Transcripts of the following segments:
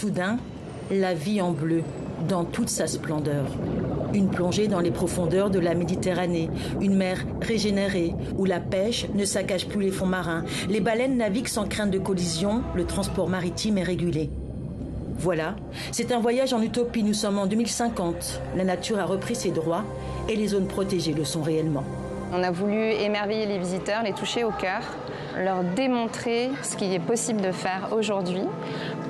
Soudain, la vie en bleu, dans toute sa splendeur. Une plongée dans les profondeurs de la Méditerranée, une mer régénérée, où la pêche ne saccage plus les fonds marins. Les baleines naviguent sans crainte de collision, le transport maritime est régulé. Voilà, c'est un voyage en utopie, nous sommes en 2050. La nature a repris ses droits et les zones protégées le sont réellement. On a voulu émerveiller les visiteurs, les toucher au cœur, leur démontrer ce qu'il est possible de faire aujourd'hui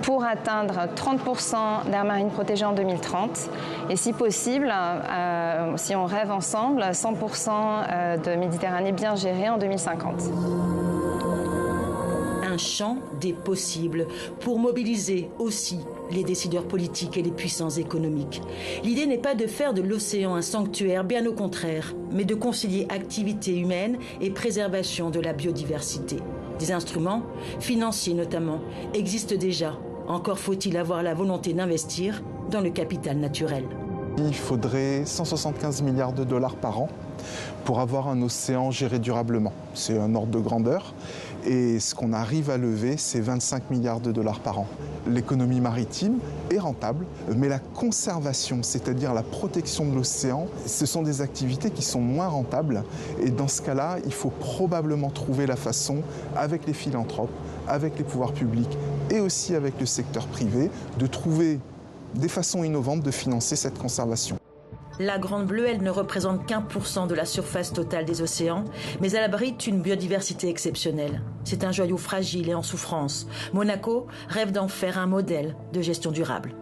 pour atteindre 30% d'aires marines protégées en 2030 et si possible, si on rêve ensemble, 100% de Méditerranée bien gérée en 2050. Un champ des possibles pour mobiliser aussi les décideurs politiques et les puissances économiques. L'idée n'est pas de faire de l'océan un sanctuaire, bien au contraire, mais de concilier activité humaine et préservation de la biodiversité. Des instruments, financiers notamment, existent déjà. Encore faut-il avoir la volonté d'investir dans le capital naturel. Il faudrait 175 milliards de dollars par an pour avoir un océan géré durablement. C'est un ordre de grandeur. Et ce qu'on arrive à lever, c'est 25 milliards de dollars par an. L'économie maritime est rentable, mais la conservation, c'est-à-dire la protection de l'océan, ce sont des activités qui sont moins rentables. Et dans ce cas-là, il faut probablement trouver la façon, avec les philanthropes, avec les pouvoirs publics et aussi avec le secteur privé, de trouver des façons innovantes de financer cette conservation. La Grande Bleue, elle ne représente qu'1% de la surface totale des océans, mais elle abrite une biodiversité exceptionnelle. C'est un joyau fragile et en souffrance. Monaco rêve d'en faire un modèle de gestion durable.